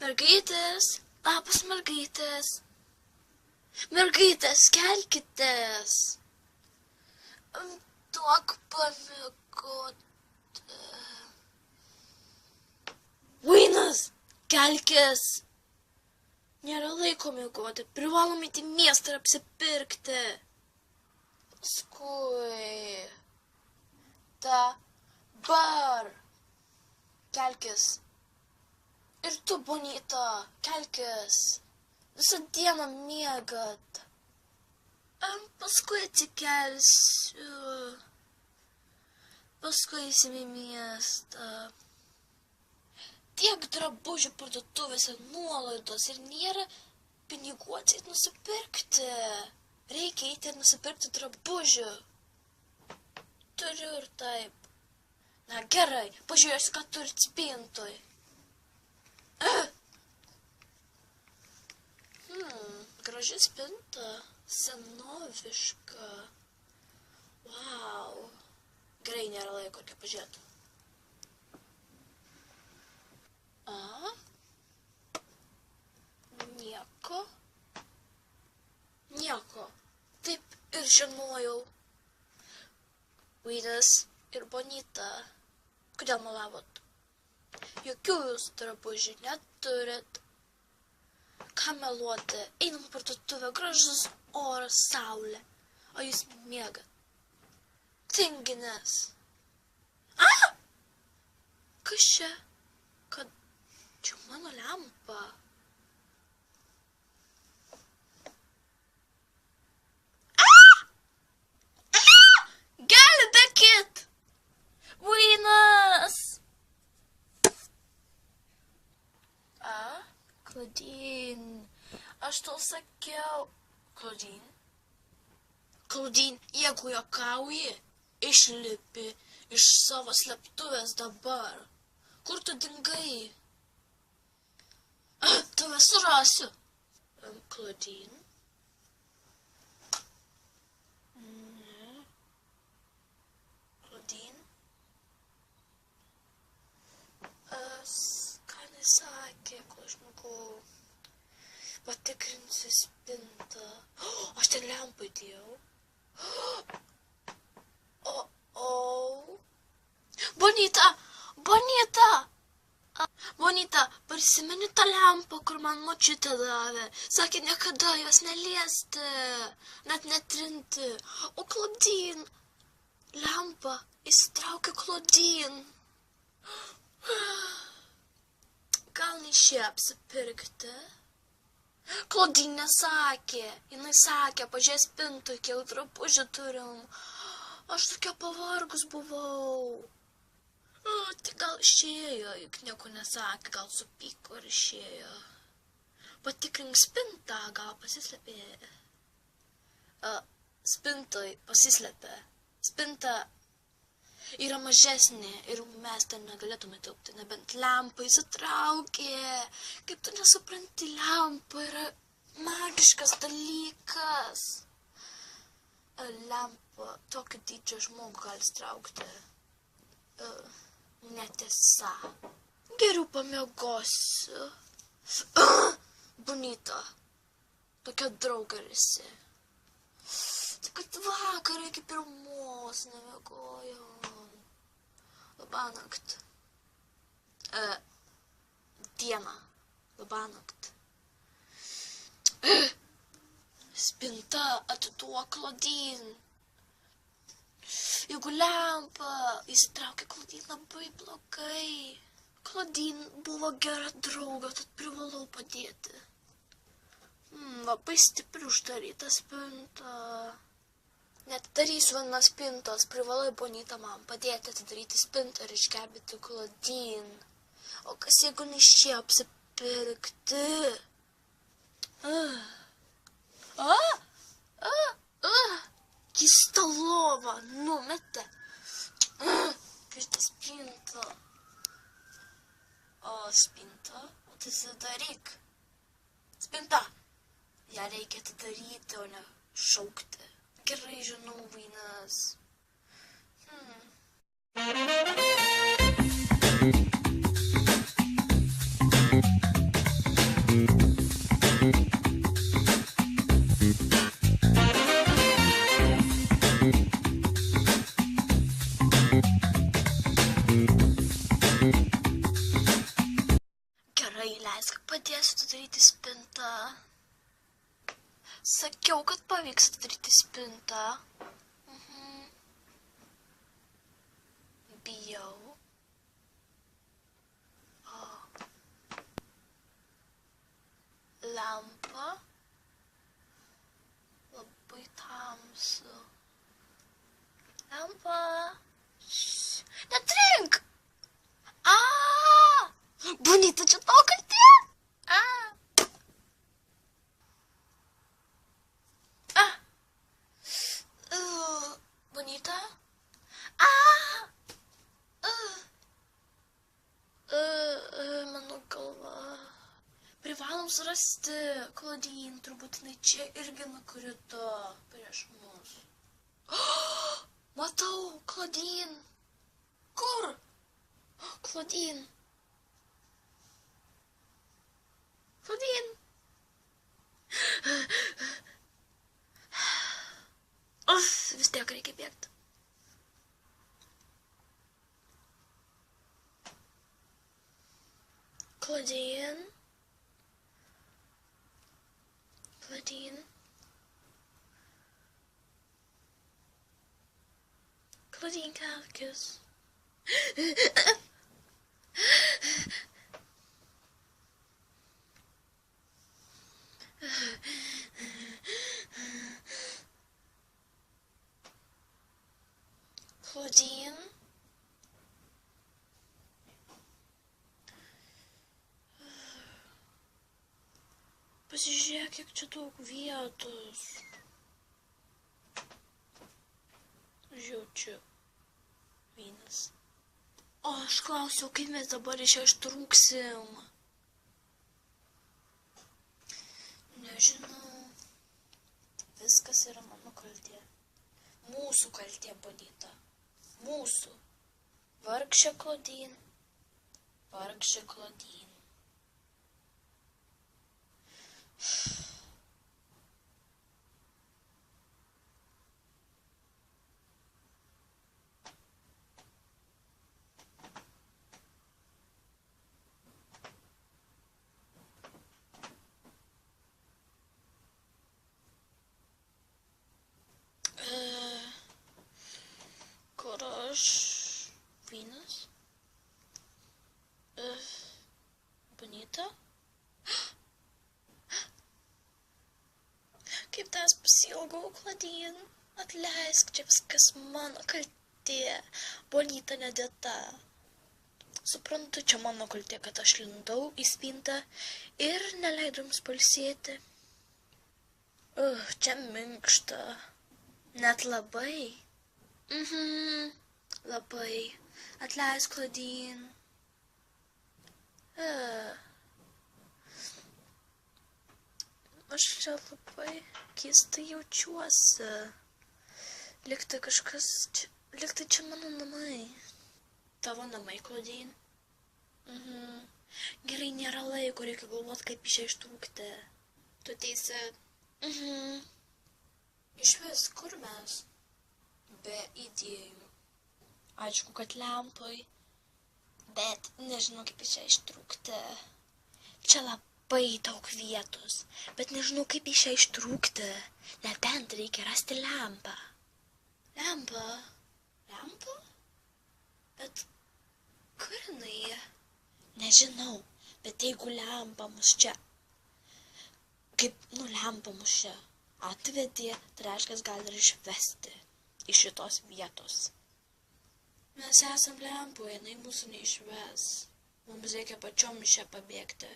Mergaitės, labas mergaitės. Mergaitės, kelkitės. Duok pamiegoti. Vainas, kelkis. Nėra laiko miegoti, privalom įti miestą ir apsipirkti. Paskui. Dabar. Kelkis. Ir tu, Bonita, kelkis. Visą dieną miegat. Paskui atsikelsiu. Paskui eisim į miestą. Tiek drabužių parduotuvėse nuolaidos ir nėra pinigų atseit nusipirkti. Reikia eiti ir nusipirkti drabužių. Turiu ir taip. Na gerai, pažiūrėsiu, ką turit spintoj. Graži spinta, senoviška. Wow. Gerai, nėra laiko, kaip pažiūrėtų. Nieko. Taip ir žinojau. Vainas ir Bonita. Kodėl melavot? Jokių jūs drabužių neturit. Ką meluoti? Einam parduotuvę, gražus oras, saulė. O jūs miegat. Tinginės. Kas čia? Kad čia mano lempa. Gelbėkit! Vainas! Claudine, aš tau sakiau. Claudine? Claudine, jeigu juokauji, išlipi iš savo slėptuvės dabar. Kur tu dingai? Tave surasiu. Claudine? Ne. Claudine? Ką nesakė, kol aš mogau patikrinsiu spintą. Aš ten lempą įdėjau. Bonita! Bonita! Bonita, prisimeni tą lempą, kur man močiutė davė. Sakė, niekada jos neliesti, net netrinti. O Claudine, lempą įsitraukė Claudine. Gal neišėjo apsipirkti? Claudine nesakė. Jinai sakė, pažiūrės spintoj, kiek drabužių turim. Aš tokia pavargus buvau. Tai gal išėjo, juk nieko nesakė, gal supyko ir išėjo. Patikrink spintą, gal pasislėpė. Spintoj pasislėpė. Spinta yra mažesnė ir mes ten negalėtume tilpti, nebent lempą įsitraukė. Kaip tu nesupranti, lempa yra magiškas dalykas. Lempa tokio dydžio žmogų gali įsitraukti. Netiesa. Geriau pamiegosiu. Bonita, tokia draugarisi. Tik kad vakar iki 1 nemiegojom. Labanakt. Diena. Labanakt. Spinta, atiduok Claudine. Jeigu lempa įsitraukė Claudine, labai blogai. Claudine buvo gera drauga, tad privalau padėti. Labai stipri uždaryta spinta. Neatidarysiu vieną spintos, privalai Bonita man padėti atidaryti spintą ir išgelbėti Claudine. O kas jeigu neišėjo apsipirkti? Jis tą lovą numetė. Kažta spinta. Spinta? Atidaryk. Spinta. Ją reikia atidaryti, o ne šaukti. Gerai žinau, Vainas. Gerai, leisk, padėsiu atidaryti spintą. Sakiau, kad pavyks atidaryti spintą. Bijau. Lempa. Labai tamsu. Lempa. Netrink! Bonita, čia tavo kaltė? Bonita? Mano galva. Privalom surasti Claudine, turbūt jinai čia irgi nukrito prieš mus. Matau, Claudine. Kur? Claudine. Claudine. Vis tiek reikia bėgti. Claudine. Claudine. Claudine Kalkus. Claudine. Pasižiūrėk, kiek čia daug vietos. Žiūčiu. Vynas. O aš klausiau, kaip mes dabar iš čia ištrūksim. Nežinau. Viskas yra mano kaltė. Mūsų kaltė, Bonita. Mūsų. Vargšė Claudine. Vargšė Claudine. Kur aš? Vynas? Bonita? Kaip tas pasiilgau, Claudine? Atleisk, čia viskas mano kaltė. Bonita nedėta. Suprantu, čia mano kaltė, kad aš lindau į spintą ir neleidau jums pailsėti. Čia minkšta. Net labai. Labai. Atleisk, Claudine. Aš čia labai keistai jaučiuosi. Liktai kažkas čia, liktai čia mano namai. Tavo namai, Claudine? Gerai, nėra laiko, reikia galvoti, kaip iš čia ištrūkti. Tu teisi. Išvis, kur mes? Be idėjų. Aišku, kad lempai. Bet nežinau, kaip iš čia ištrūkti. Čia labai daug vietos. Bet nežinau, kaip iš čia ištrūkti. Nebent reikia rasti lempą. Lempa? Lempa? Bet kur jinai? Nežinau, bet jeigu lempa mus čia, lempa mus čia atvedė, tai reiškia, gali ir išvesti iš šitos vietos. Mes esam lempoje, jinai mūsų neišves. Mums reikia pačiom iš čia pabėgti.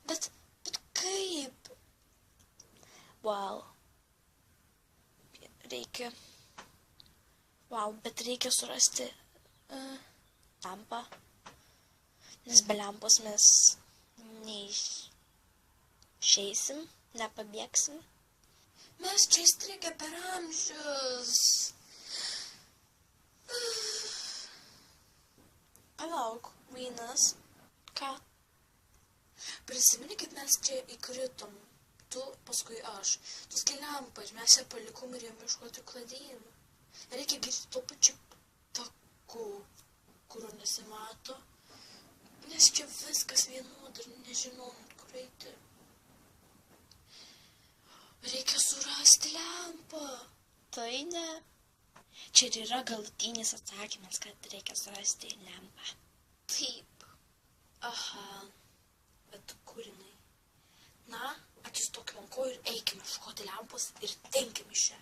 Bet kaip? Bet reikia surasti lempą. Nes be lempos mes neišeisim, nepabėgsim. Mes čia įstrigę per amžius. Palauk, Vynas. Ką? Prisimeni, kaip mes čia įkritom. Tu, paskui aš. Tu skeliampa, mes ją palikom ir jam ieškoti Claudine. Reikia grįžti tuo pačiu taku, kurio nesimato. Nes čia viskas vienoda ir nežinau, kur eiti. Reikia surasti lempą. Tai ne. Čia ir yra galutinis atsakymas, kad reikia surasti lempą. Taip. Aha. Bet kur jinai? Na, atsistok ant kojų ir eikime ieškoti lempos ir dinkim iš čia.